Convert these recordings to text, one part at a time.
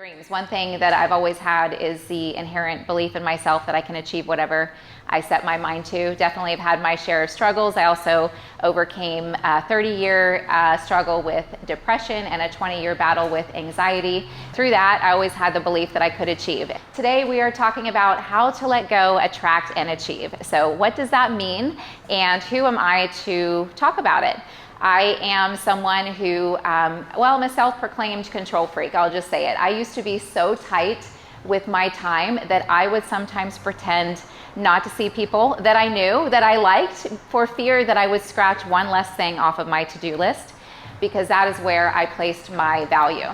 Dreams. One thing that I've always had is the inherent belief in myself that I can achieve whatever I set my mind to. Definitely have had my share of struggles. I also overcame a 30-year struggle with depression and a 20-year battle with anxiety. Through that, I always had the belief that I could achieve. Today, we are talking about how to let go, attract, and achieve. So what does that mean, and who am I to talk about it? I am someone who, I'm a self-proclaimed control freak. I'll just say it. I used to be so tight with my time that I would sometimes pretend not to see people that I knew, that I liked, for fear that I would scratch one less thing off of my to-do list, because that is where I placed my value.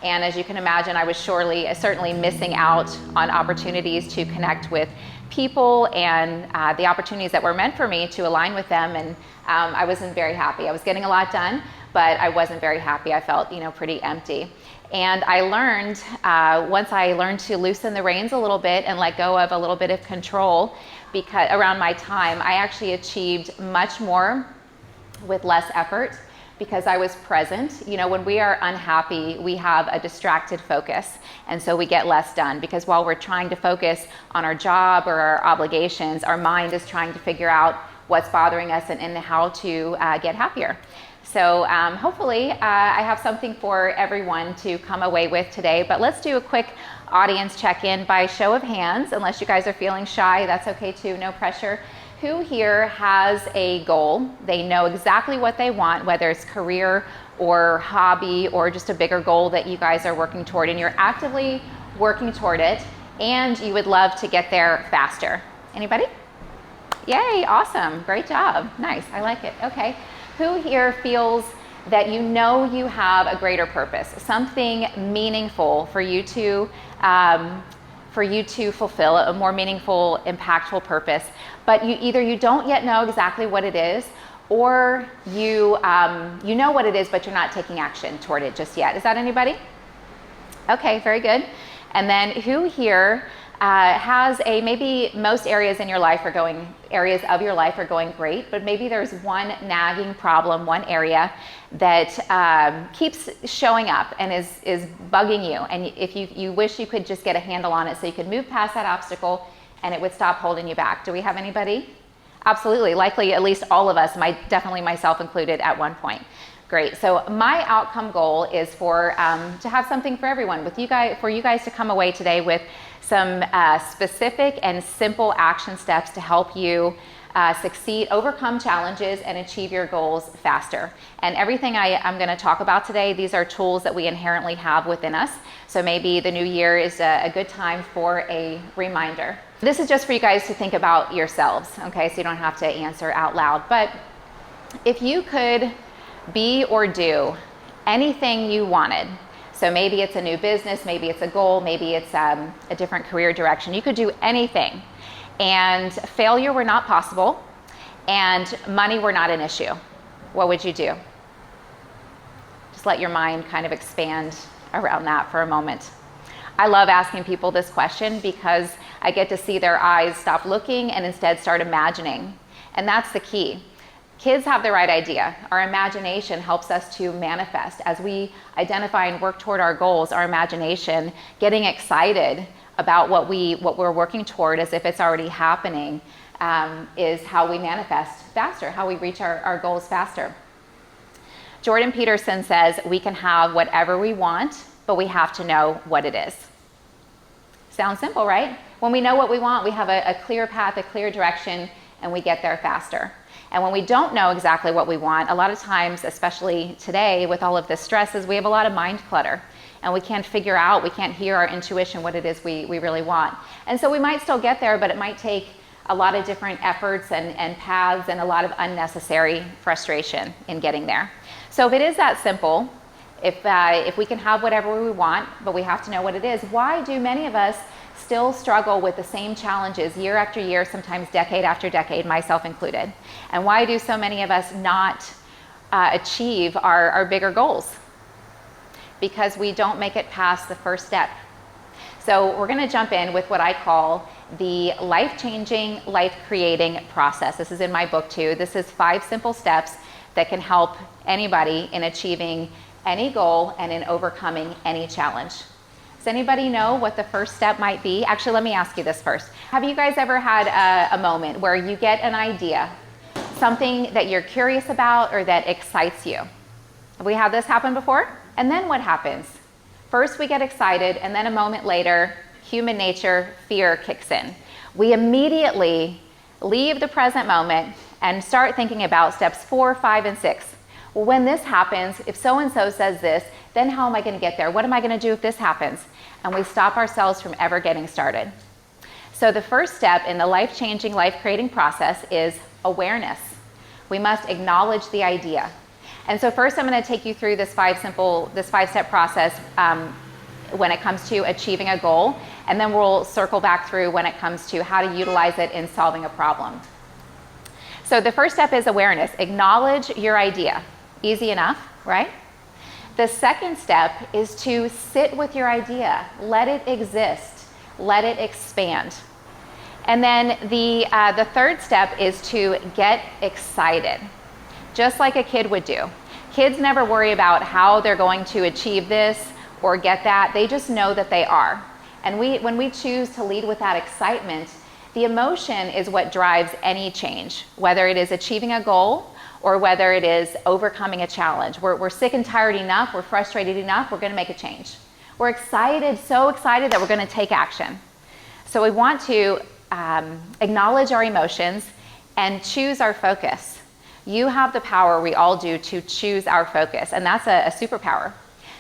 And as you can imagine, I was certainly missing out on opportunities to connect with people and the opportunities that were meant for me to align with them. And I wasn't very happy. I was getting a lot done, but I wasn't very happy. I felt, pretty empty. And I learned, once I learned to loosen the reins a little bit and let go of a little bit of control around my time, I actually achieved much more with less effort, because I was present. When we are unhappy, we have a distracted focus, and so we get less done, because while we're trying to focus on our job or our obligations, our mind is trying to figure out what's bothering us and how to get happier. So hopefully I have something for everyone to come away with today, but let's do a quick audience check-in by show of hands. Unless you guys are feeling shy, that's okay too, no pressure. Who here has a goal? They know exactly what they want, whether it's career or hobby or just a bigger goal that you guys are working toward, and you're actively working toward it, and you would love to get there faster? Anybody? Yay, awesome, great job, nice, I like it. Okay, who here feels that you have a greater purpose, something meaningful for you to fulfill, a more meaningful, impactful purpose, but you don't yet know exactly what it is, or you know what it is, but you're not taking action toward it just yet? Is that anybody? Okay, very good. And then who here has maybe most areas of your life are going great, but maybe there's one nagging problem, one area that keeps showing up and is bugging you, and if you wish you could just get a handle on it so you could move past that obstacle and it would stop holding you back. Do we have anybody? Absolutely, likely at least all of us, definitely myself included at one point. Great. So my outcome goal is to have something for everyone, for you guys to come away today with some specific and simple action steps to help you succeed, overcome challenges, and achieve your goals faster. And everything I'm going to talk about today, these are tools that we inherently have within us. So maybe the new year is a good time for a reminder. This is just for you guys to think about yourselves, okay? So you don't have to answer out loud. But if you could be or do anything you wanted, so maybe it's a new business, maybe it's a goal, maybe it's a different career direction, you could do anything, and failure were not possible, and money were not an issue, what would you do? Just let your mind kind of expand around that for a moment. I love asking people this question because I get to see their eyes stop looking and instead start imagining, and that's the key. Kids have the right idea. Our imagination helps us to manifest. As we identify and work toward our goals, our imagination, getting excited about what we're working toward as if it's already happening, is how we manifest faster, how we reach our goals faster. Jordan Peterson says we can have whatever we want, but we have to know what it is. Sounds simple, right? When we know what we want, we have a clear path, a clear direction, and we get there faster. And when we don't know exactly what we want, a lot of times, especially today with all of the stresses, we have a lot of mind clutter, and we can't hear our intuition, what it is we really want. And so we might still get there, but it might take a lot of different efforts and paths and a lot of unnecessary frustration in getting there. So if it is that simple, if we can have whatever we want, but we have to know what it is, why do many of us still struggle with the same challenges year after year, sometimes decade after decade, myself included? And why do so many of us not achieve our bigger goals? Because we don't make it past the first step. So we're going to jump in with what I call the life-changing, life-creating process. This is in my book too. This is 5 simple steps that can help anybody in achieving any goal and in overcoming any challenge. Does anybody know what the first step might be? Actually, let me ask you this first. Have you guys ever had a moment where you get an idea, something that you're curious about or that excites you? Have we had this happen before? And then what happens? First we get excited, and then a moment later, human nature, fear kicks in. We immediately leave the present moment and start thinking about steps 4, 5, and 6. Well, when this happens, if so-and-so says this, then how am I going to get there? What am I going to do if this happens? And we stop ourselves from ever getting started. So the first step in the life-changing, life-creating process is awareness. We must acknowledge the idea. And so first I'm going to take you through this five-step process when it comes to achieving a goal, and then we'll circle back through when it comes to how to utilize it in solving a problem. So the first step is awareness. Acknowledge your idea. Easy enough, right? The second step is to sit with your idea. Let it exist. Let it expand. And then the third step is to get excited, just like a kid would do. Kids never worry about how they're going to achieve this or get that. They just know that they are. And when we choose to lead with that excitement, the emotion is what drives any change, whether it is achieving a goal or whether it is overcoming a challenge. We're sick and tired enough, we're frustrated enough, we're going to make a change. We're excited, so excited that we're going to take action. So we want to acknowledge our emotions and choose our focus. You have the power, we all do, to choose our focus, and that's a superpower.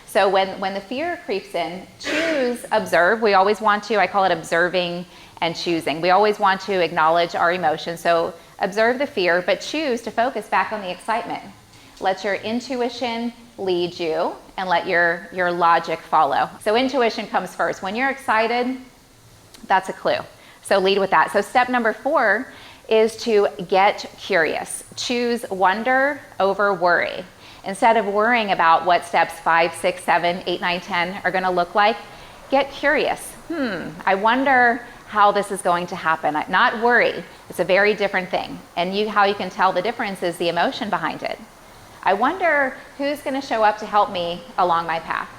So when the fear creeps in, choose, observe. We always want to, I call it observing and choosing. We always want to acknowledge our emotions. So observe the fear, but choose to focus back on the excitement. Let your intuition lead you and let your logic follow. So intuition comes first. When you're excited, that's a clue. So lead with that. So step number 4 is to get curious. Choose wonder over worry. Instead of worrying about what steps 5, 6, 7, 8, 9, 10 are going to look like, get curious. I wonder how this is going to happen. Not worry. It's a very different thing. And how you can tell the difference is the emotion behind it. I wonder who's going to show up to help me along my path.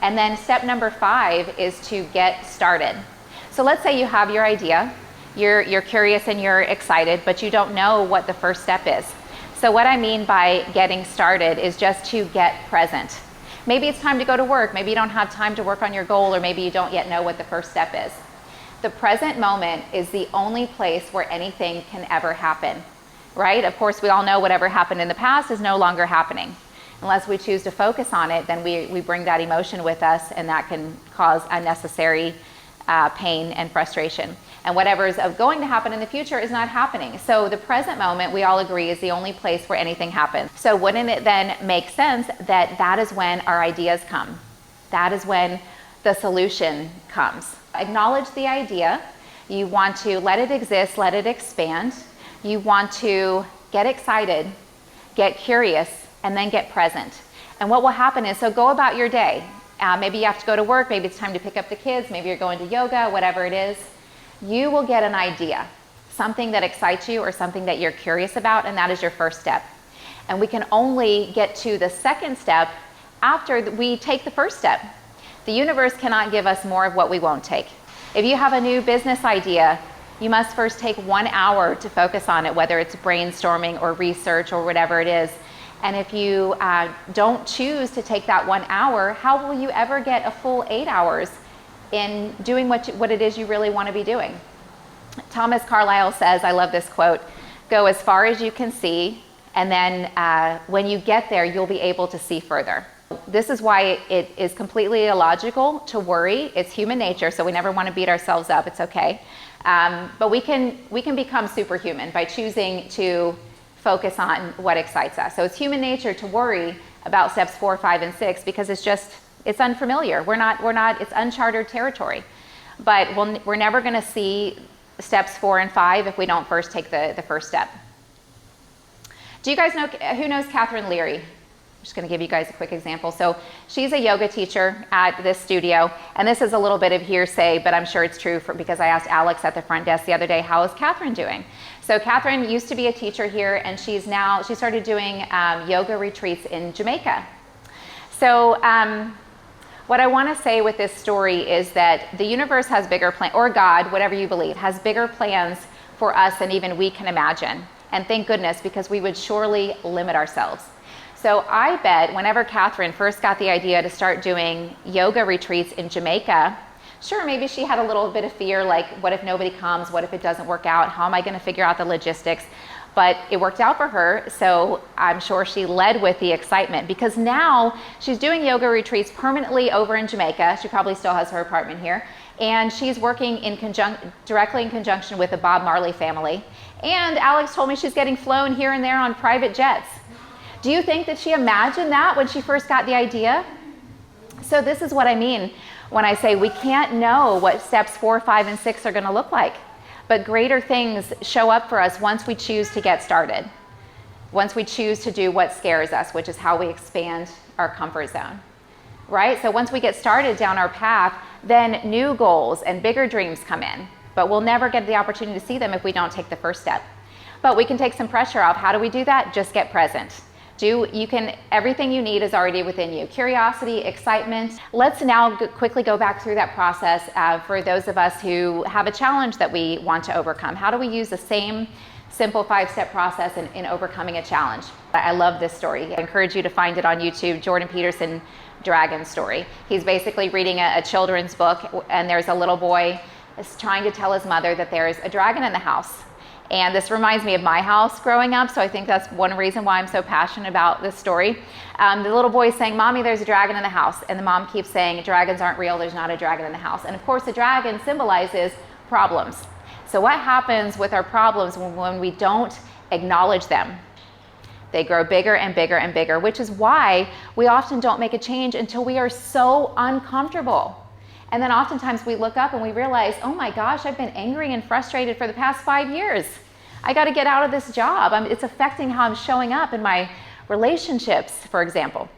And then step number 5 is to get started. So let's say you have your idea, you're curious and you're excited, but you don't know what the first step is. So what I mean by getting started is just to get present. Maybe it's time to go to work, maybe you don't have time to work on your goal, or maybe you don't yet know what the first step is. The present moment is the only place where anything can ever happen, right? Of course, we all know whatever happened in the past is no longer happening. Unless we choose to focus on it, then we bring that emotion with us, and that can cause unnecessary pain and frustration. And whatever is going to happen in the future is not happening. So the present moment, we all agree, is the only place where anything happens. So wouldn't it then make sense that that is when our ideas come? That is when the solution comes. Acknowledge the idea. You want to let it exist, let it expand. You want to get excited, get curious, and then get present. And what will happen is, so go about your day. Maybe you have to go to work, maybe it's time to pick up the kids, maybe you're going to yoga, whatever it is. You will get an idea, something that excites you or something that you're curious about, and that is your first step. And we can only get to the second step after we take the first step. The universe cannot give us more of what we won't take. If you have a new business idea, you must first take 1 hour to focus on it, whether it's brainstorming or research or whatever it is. And if you don't choose to take that 1 hour, how will you ever get a full 8 hours in doing what it is you really want to be doing? Thomas Carlyle says, I love this quote, go as far as you can see, and then when you get there, you'll be able to see further. This is why it is completely illogical to worry. It's human nature, so we never want to beat ourselves up. It's okay. But we can become superhuman by choosing to focus on what excites us. So it's human nature to worry about steps 4, 5, and 6 because it's unfamiliar. It's uncharted territory. But we're never going to see steps 4 and 5 if we don't first take the first step. Do you guys know, who knows Catherine Leary? I'm just going to give you guys a quick example. So she's a yoga teacher at this studio, and this is a little bit of hearsay, but I'm sure it's true because I asked Alex at the front desk the other day, how is Catherine doing? So Catherine used to be a teacher here, and she started doing yoga retreats in Jamaica. So What I want to say with this story is that the universe has bigger plans, or God, whatever you believe, has bigger plans for us than even we can imagine. And thank goodness, because we would surely limit ourselves. So I bet whenever Catherine first got the idea to start doing yoga retreats in Jamaica, sure, maybe she had a little bit of fear, like, what if nobody comes? What if it doesn't work out? How am I going to figure out the logistics? But it worked out for her, so I'm sure she led with the excitement, because now she's doing yoga retreats permanently over in Jamaica. She probably still has her apartment here. And she's working directly in conjunction with the Bob Marley family. And Alex told me she's getting flown here and there on private jets. Do you think that she imagined that when she first got the idea? So this is what I mean when I say we can't know what steps 4, 5, and 6 are going to look like. But greater things show up for us once we choose to get started. Once we choose to do what scares us, which is how we expand our comfort zone, right? So once we get started down our path, then new goals and bigger dreams come in. But we'll never get the opportunity to see them if we don't take the first step. But we can take some pressure off. How do we do that? Just get present. Everything you need is already within you. Curiosity, excitement. Let's now quickly go back through that process for those of us who have a challenge that we want to overcome. How do we use the same simple 5-step process in overcoming a challenge? I love this story. I encourage you to find it on YouTube, Jordan Peterson Dragon Story. He's basically reading a children's book, and there's a little boy trying to tell his mother that there's a dragon in the house. And this reminds me of my house growing up, so I think that's one reason why I'm so passionate about this story. The little boy is saying, "Mommy, there's a dragon in the house." And the mom keeps saying, "Dragons aren't real, there's not a dragon in the house." And of course, the dragon symbolizes problems. So what happens with our problems when we don't acknowledge them? They grow bigger and bigger and bigger, which is why we often don't make a change until we are so uncomfortable. And then oftentimes we look up and we realize, oh my gosh, I've been angry and frustrated for the past 5 years. I got to get out of this job. It's affecting how I'm showing up in my relationships, for example.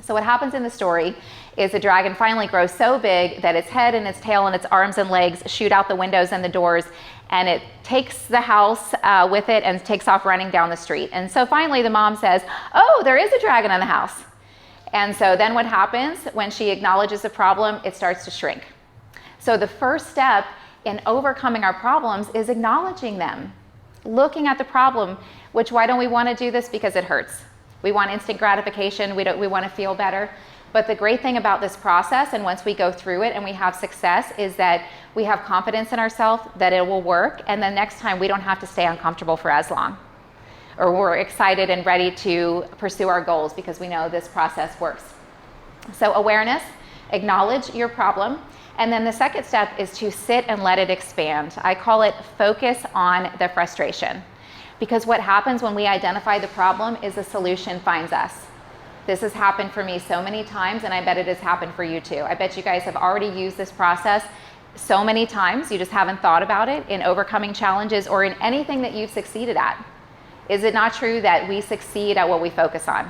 So what happens in the story is the dragon finally grows so big that its head and its tail and its arms and legs shoot out the windows and the doors, and it takes the house with it and takes off running down the street. And so finally the mom says, "Oh, there is a dragon in the house." And so then what happens when she acknowledges the problem? It starts to shrink. So the first step in overcoming our problems is acknowledging them, looking at the problem, which why don't we want to do this? Because it hurts. We want instant gratification. We want to feel better. But the great thing about this process, and once we go through it and we have success, is that we have confidence in ourselves that it will work. And then next time we don't have to stay uncomfortable for as long. Or we're excited and ready to pursue our goals because we know this process works. So awareness, acknowledge your problem. And then the second step is to sit and let it expand. I call it focus on the frustration. Because what happens when we identify the problem is the solution finds us. This has happened for me so many times, and I bet it has happened for you too. I bet you guys have already used this process so many times, you just haven't thought about it in overcoming challenges or in anything that you've succeeded at. Is it not true that we succeed at what we focus on?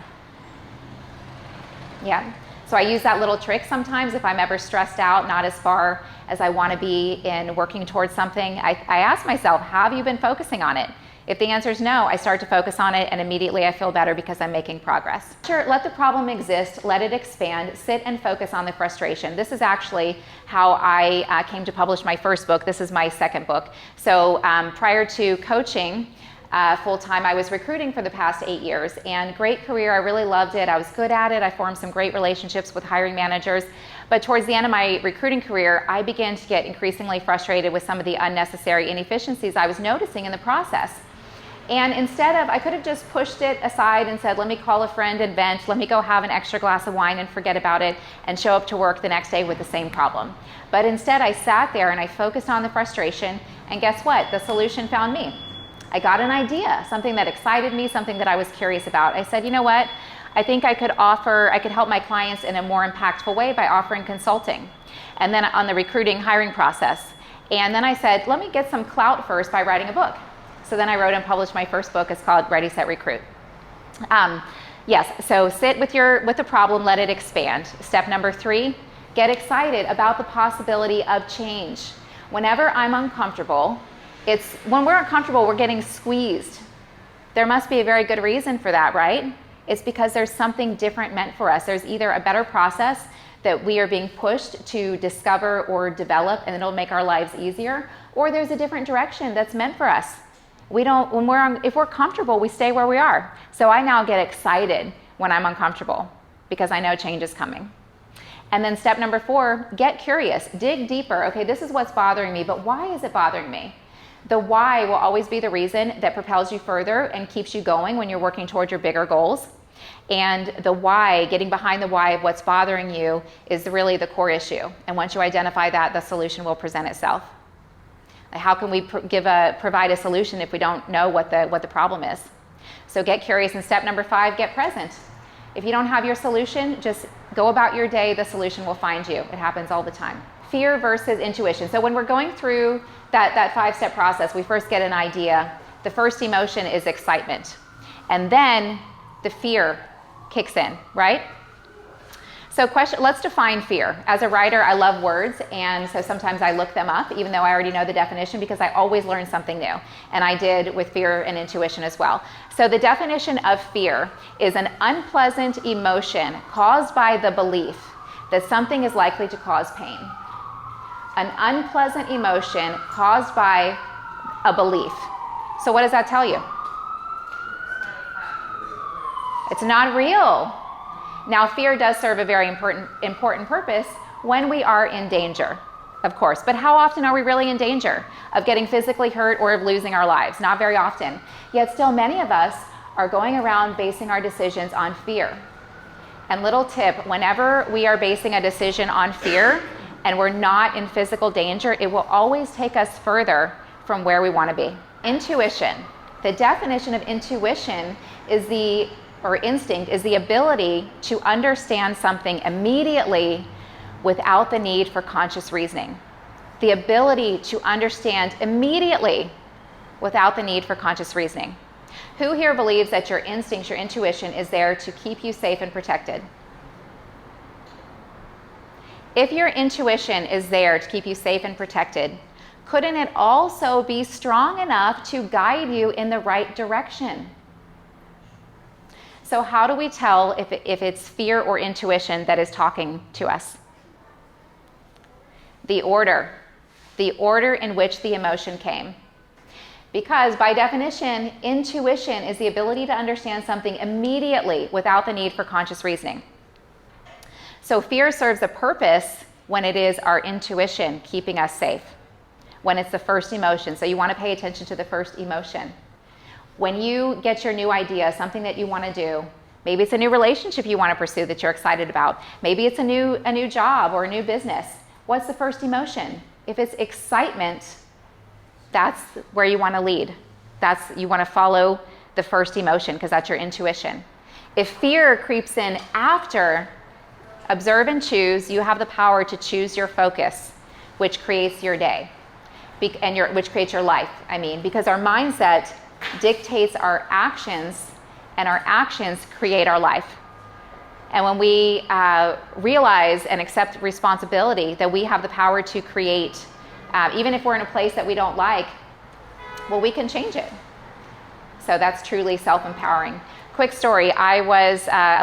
Yeah. So I use that little trick sometimes if I'm ever stressed out, not as far as I want to be in working towards something. I ask myself, have you been focusing on it? If the answer is no, I start to focus on it and immediately I feel better because I'm making progress. Sure, let the problem exist, let it expand, sit and focus on the frustration. This is actually how I came to publish my first book. This is my second book. So prior to coaching, full-time, I was recruiting for the past 8 years, and great career. I really loved it. I was good at it. I formed some great relationships with hiring managers. But towards the end of my recruiting career, I began to get increasingly frustrated with some of the unnecessary inefficiencies I was noticing in the process. And instead of, I could have just pushed it aside and said, let me call a friend and vent, let me go have an extra glass of wine and forget about it and show up to work the next day with the same problem. But instead I sat there and I focused on the frustration, and guess what? The solution found me. I got an idea, something that excited me, something that I was curious about. I said, you know what? I think I could help my clients in a more impactful way by offering consulting. And then on the recruiting hiring process. And then I said, let me get some clout first by writing a book. So then I wrote and published my first book. It's called Ready, Set, Recruit. Yes, so sit with the problem, let it expand. Step number 3, get excited about the possibility of change. Whenever I'm uncomfortable, when we're uncomfortable, we're getting squeezed. There must be a very good reason for that, right? It's because there's something different meant for us. There's either a better process that we are being pushed to discover or develop, and it'll make our lives easier, or there's a different direction that's meant for us. If we're comfortable, we stay where we are. So I now get excited when I'm uncomfortable because I know change is coming. And then step number 4, get curious, dig deeper. Okay, this is what's bothering me, but why is it bothering me? The why will always be the reason that propels you further and keeps you going when you're working towards your bigger goals. And the why, getting behind the why of what's bothering you, is really the core issue. And once you identify that, the solution will present itself. How can we provide a solution if we don't know what the problem is? So get curious. And step number 5, get present. If you don't have your solution, just go about your day. The solution will find you. It happens all the time. Fear versus intuition. So when we're going through that 5-step process, we first get an idea. The first emotion is excitement. And then the fear kicks in, right? So let's define fear. As a writer, I love words, and so sometimes I look them up, even though I already know the definition, because I always learn something new. And I did with fear and intuition as well. So the definition of fear is an unpleasant emotion caused by the belief that something is likely to cause pain. An unpleasant emotion caused by a belief. So what does that tell you? It's not real. Now, fear does serve a very important purpose when we are in danger, of course. But how often are we really in danger of getting physically hurt or of losing our lives? Not very often. Yet still many of us are going around basing our decisions on fear. And little tip, whenever we are basing a decision on fear and we're not in physical danger, it will always take us further from where we want to be. Intuition. The definition of intuition instinct is the ability to understand something immediately without the need for conscious reasoning. The ability to understand immediately without the need for conscious reasoning. Who here believes that your instincts, your intuition is there to keep you safe and protected? If your intuition is there to keep you safe and protected, couldn't it also be strong enough to guide you in the right direction? So how do we tell if it's fear or intuition that is talking to us? The order in which the emotion came. Because by definition, intuition is the ability to understand something immediately without the need for conscious reasoning. So fear serves a purpose when it is our intuition keeping us safe, when it's the first emotion. So you want to pay attention to the first emotion. When you get your new idea, something that you want to do, maybe it's a new relationship you want to pursue that you're excited about. Maybe it's a new job or a new business. What's the first emotion? If it's excitement, that's where you want to lead. You want to follow the first emotion because that's your intuition. If fear creeps in after, observe and choose. You have the power to choose your focus, which creates your day, which creates your life. Because our mindset dictates our actions, and our actions create our life. And when we realize and accept responsibility that we have the power to create, even if we're in a place that we don't like, well, we can change it. So that's truly self-empowering. Quick story, I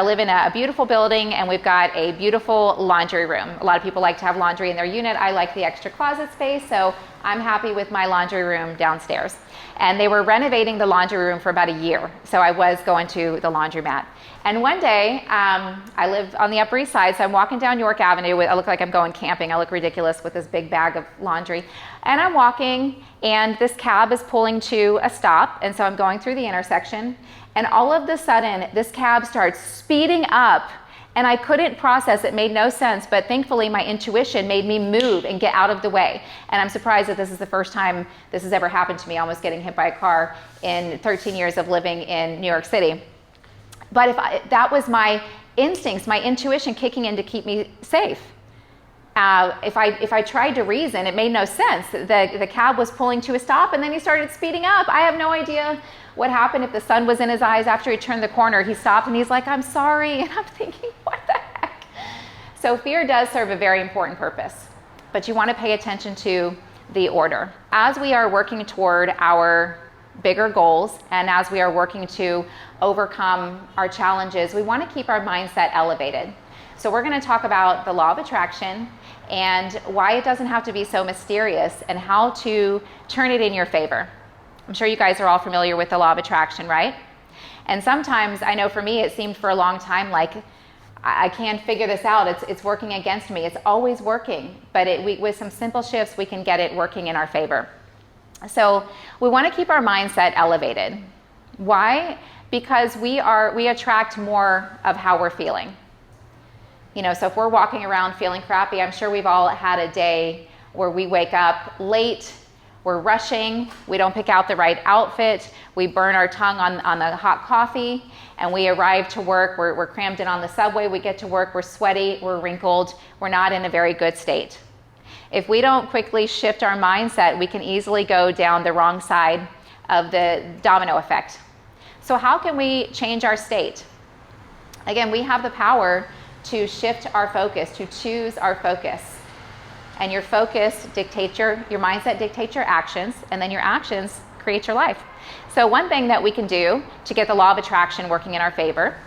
live in a beautiful building, and we've got a beautiful laundry room. A lot of people like to have laundry in their unit. I like the extra closet space, so I'm happy with my laundry room downstairs. And they were renovating the laundry room for about a year, so I was going to the laundromat. And one day, I live on the Upper East Side, so I'm walking down York Avenue. I look like I'm going camping. I look ridiculous with this big bag of laundry. And I'm walking, and this cab is pulling to a stop, and so I'm going through the intersection. And all of a sudden, this cab starts speeding up, and I couldn't process it. Made no sense, but thankfully my intuition made me move and get out of the way. And I'm surprised that this is the first time this has ever happened to me, almost getting hit by a car in 13 years of living in New York City. But that was my instincts, my intuition kicking in to keep me safe. If I tried to reason, it made no sense. The cab was pulling to a stop, and then he started speeding up. I have no idea what happened. If the sun was in his eyes after he turned the corner, he stopped and he's like, "I'm sorry." And I'm thinking, what the heck? So fear does serve a very important purpose, but you want to pay attention to the order. As we are working toward our bigger goals, and as we are working to overcome our challenges, we want to keep our mindset elevated. So we're going to talk about the law of attraction and why it doesn't have to be so mysterious and how to turn it in your favor. I'm sure you guys are all familiar with the law of attraction, right? And sometimes, I know for me, it seemed for a long time like I can't figure this out. It's working against me. It's always working. But with some simple shifts, we can get it working in our favor. So we want to keep our mindset elevated. Why? Because we attract more of how we're feeling. So if we're walking around feeling crappy, I'm sure we've all had a day where we wake up late, we're rushing, we don't pick out the right outfit, we burn our tongue on the hot coffee, and we arrive to work, we're crammed in on the subway, we get to work, we're sweaty, we're wrinkled, we're not in a very good state. If we don't quickly shift our mindset, we can easily go down the wrong side of the domino effect. So how can we change our state? Again, we have the power to shift our focus, to choose our focus. And your focus dictates your mindset dictates your actions, and then your actions create your life. So one thing that we can do to get the law of attraction working in our favor,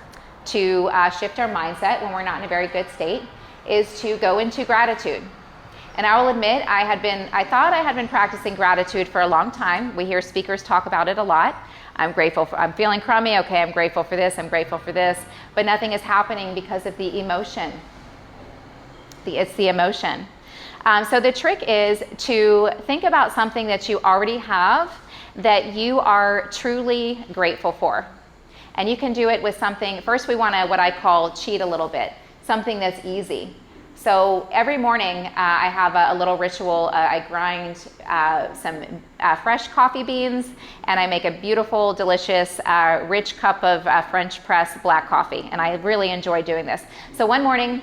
to shift our mindset when we're not in a very good state, is to go into gratitude. And I will admit, I thought I had been practicing gratitude for a long time. We hear speakers talk about it a lot. I'm feeling crummy, okay, I'm grateful for this, but nothing is happening because of the emotion. It's the emotion. So the trick is to think about something that you already have that you are truly grateful for. And you can do it with something, first we want to, what I call, cheat a little bit, something that's easy. So every morning I have a little ritual. I grind some fresh coffee beans, and I make a beautiful, delicious, rich cup of French press black coffee. And I really enjoy doing this. So one morning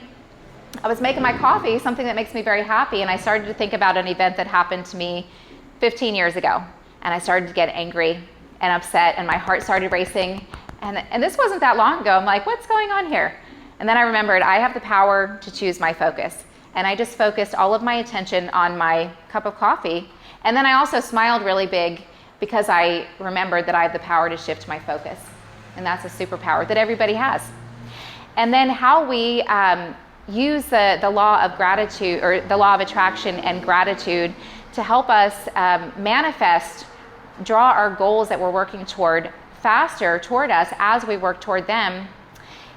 I was making my coffee, something that makes me very happy, and I started to think about an event that happened to me 15 years ago. And I started to get angry and upset, and my heart started racing. And this wasn't that long ago. I'm like, what's going on here? And then I remembered I have the power to choose my focus. And I just focused all of my attention on my cup of coffee. And then I also smiled really big because I remembered that I have the power to shift my focus. And that's a superpower that everybody has. And then how we use the law of gratitude, or the law of attraction and gratitude, to help us manifest, draw our goals that we're working toward faster toward us as we work toward them,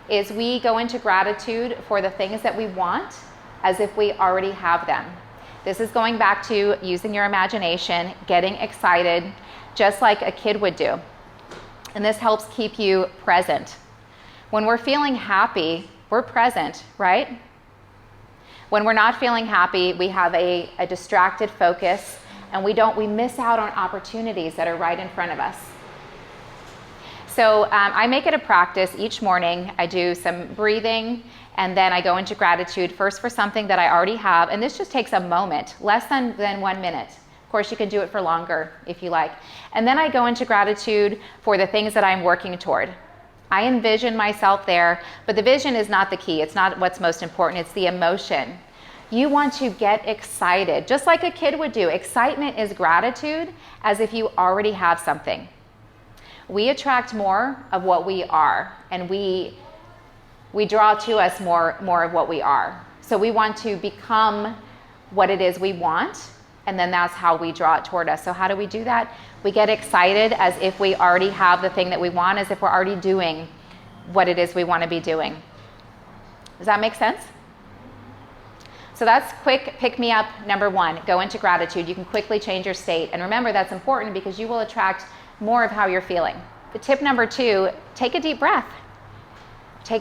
is we go into gratitude for the things that we want as if we already have them. This is going back to using your imagination, getting excited, just like a kid would do. And this helps keep you present. When we're feeling happy, we're present, right? When we're not feeling happy, we have a distracted focus, and we miss out on opportunities that are right in front of us. So I make it a practice each morning. I do some breathing, and then I go into gratitude first for something that I already have. And this just takes a moment, less than 1 minute. Of course, you can do it for longer if you like. And then I go into gratitude for the things that I'm working toward. I envision myself there, but the vision is not the key. It's not what's most important. It's the emotion. You want to get excited, just like a kid would do. Excitement is gratitude, as if you already have something. We attract more of what we are, and we draw to us more of what we are. So we want to become what it is we want, and then that's how we draw it toward us. So how do we do that? We get excited as if we already have the thing that we want, as if we're already doing what it is we want to be doing. Does that make sense? So that's quick pick-me-up number 1. Go into gratitude. You can quickly change your state. And remember, that's important because you will attract more of how you're feeling. The tip number 2, take a deep breath.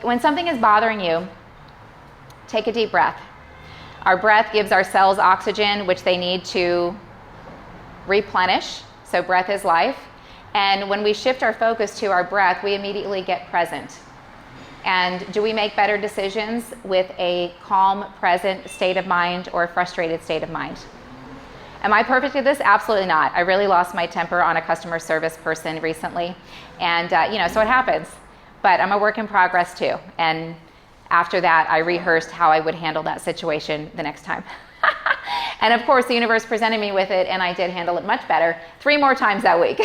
When something is bothering you, take a deep breath. Our breath gives our cells oxygen, which they need to replenish. So breath is life. And when we shift our focus to our breath, we immediately get present. And do we make better decisions with a calm, present state of mind or a frustrated state of mind? Am I perfect at this? Absolutely not. I really lost my temper on a customer service person recently. And, so it happens. But I'm a work in progress too. And after that, I rehearsed how I would handle that situation the next time. And of course, the universe presented me with it, and I did handle it much better 3 more times that week.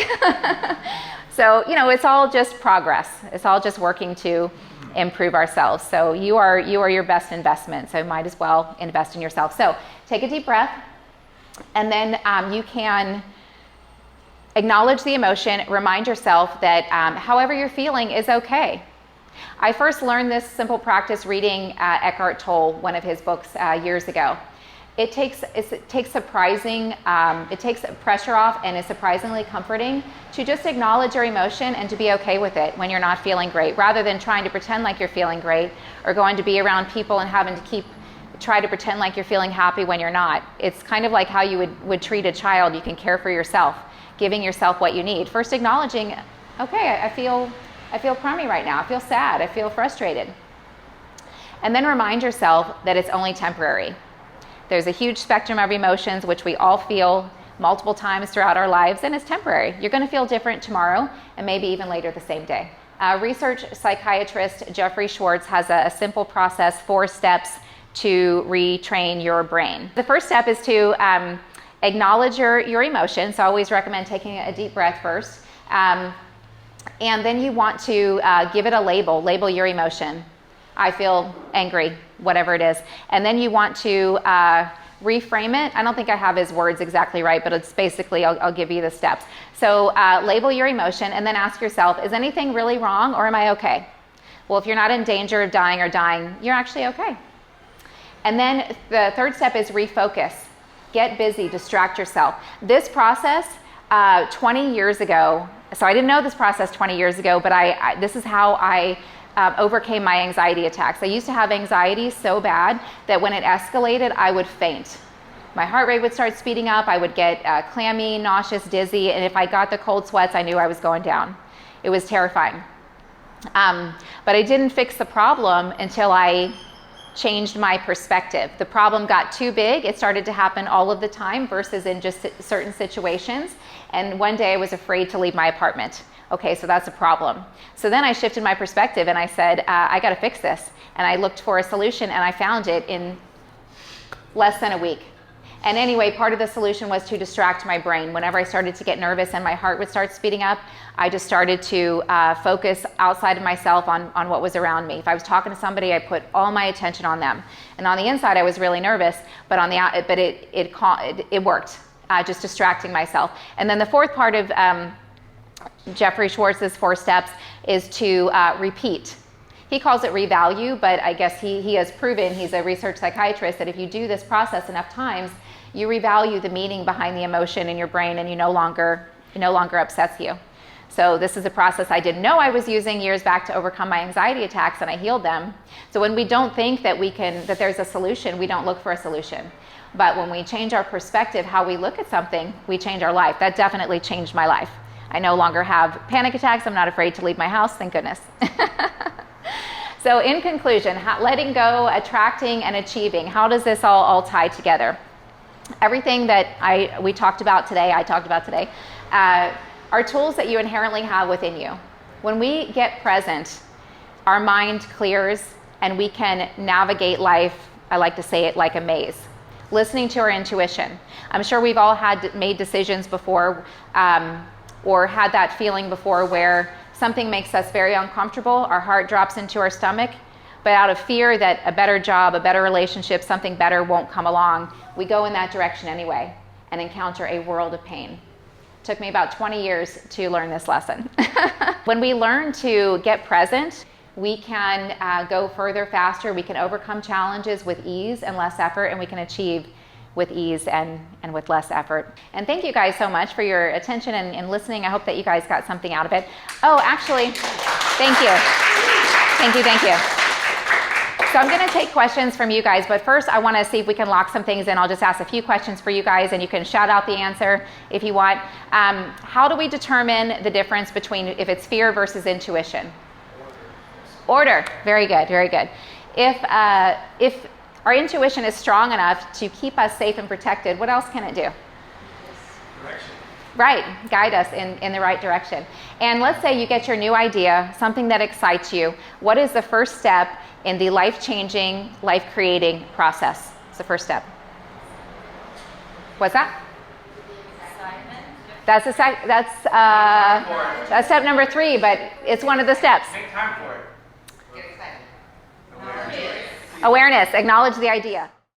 So, it's all just progress. It's all just working to improve ourselves. So you are your best investment. So might as well invest in yourself. So take a deep breath, and then you can acknowledge the emotion. Remind yourself that however you're feeling is okay. I first learned this simple practice reading Eckhart Tolle, one of his books years ago. It takes pressure off and is surprisingly comforting to just acknowledge your emotion and to be okay with it when you're not feeling great, rather than trying to pretend like you're feeling great or going to be around people and having to try to pretend like you're feeling happy when you're not. It's kind of like how you would treat a child. You can care for yourself, giving yourself what you need. First acknowledging, okay, I feel crummy right now. I feel sad. I feel frustrated. And then remind yourself that it's only temporary. There's a huge spectrum of emotions which we all feel multiple times throughout our lives, and it's temporary. You're going to feel different tomorrow and maybe even later the same day. Research psychiatrist Jeffrey Schwartz has a simple process, 4 steps to retrain your brain. The first step is to acknowledge your emotions. So I always recommend taking a deep breath first. And then you want to give it a label your emotion. I feel angry, whatever it is. And then you want to reframe it. I don't think I have his words exactly right, but it's basically, I'll give you the steps. So label your emotion and then ask yourself, is anything really wrong or am I okay? Well, if you're not in danger of dying or dying, you're actually okay. And then the third step is refocus. Get busy, distract yourself. This process, 20 years ago, so I didn't know this process 20 years ago, but this is how I overcame my anxiety attacks. I used to have anxiety so bad that when it escalated, I would faint. My heart rate would start speeding up. I would get clammy, nauseous, dizzy, and if I got the cold sweats, I knew I was going down. It was terrifying. But I didn't fix the problem until I changed my perspective. The problem got too big. It started to happen all of the time versus in just certain situations. And one day I was afraid to leave my apartment. Okay, so that's a problem. So then I shifted my perspective and I said, I got to fix this. And I looked for a solution and I found it in less than a week. And anyway, part of the solution was to distract my brain. Whenever I started to get nervous and my heart would start speeding up, I just started to focus outside of myself on what was around me. If I was talking to somebody, I put all my attention on them. And on the inside, I was really nervous, but it worked, just distracting myself. And then the fourth part of Jeffrey Schwartz's 4 steps is to repeat. He calls it revalue, but I guess he has proven, he's a research psychiatrist, that if you do this process enough times, you revalue the meaning behind the emotion in your brain and it no longer upsets you. So this is a process I didn't know I was using years back to overcome my anxiety attacks, and I healed them. So when we don't think that that there's a solution, we don't look for a solution. But when we change our perspective, how we look at something, we change our life. That definitely changed my life. I no longer have panic attacks. I'm not afraid to leave my house, thank goodness. So in conclusion, letting go, attracting, and achieving, how does this all tie together? Everything that we talked about today, are tools that you inherently have within you. When we get present, our mind clears and we can navigate life, I like to say it, like a maze. Listening to our intuition. I'm sure we've all made decisions before or had that feeling before where something makes us very uncomfortable, our heart drops into our stomach, but out of fear that a better job, a better relationship, something better won't come along, we go in that direction anyway and encounter a world of pain. It took me about 20 years to learn this lesson. When we learn to get present, we can go further, faster, we can overcome challenges with ease and less effort, and we can achieve with ease and with less effort. And thank you guys so much for your attention and listening. I hope that you guys got something out of it. Oh, actually, thank you. Thank you. So I'm going to take questions from you guys, but first I want to see if we can lock some things in. I'll just ask a few questions for you guys and you can shout out the answer if you want. How do we determine the difference between if it's fear versus intuition? Order. Very good, very good. If our intuition is strong enough to keep us safe and protected, what else can it do? Direction. Right, guide us in the right direction. And let's say you get your new idea, something that excites you. What is the first step in the life-changing, life-creating process? It's the first step. What's that? That's step number 3, but it's one of the steps. Make time for it. Awareness, acknowledge the idea.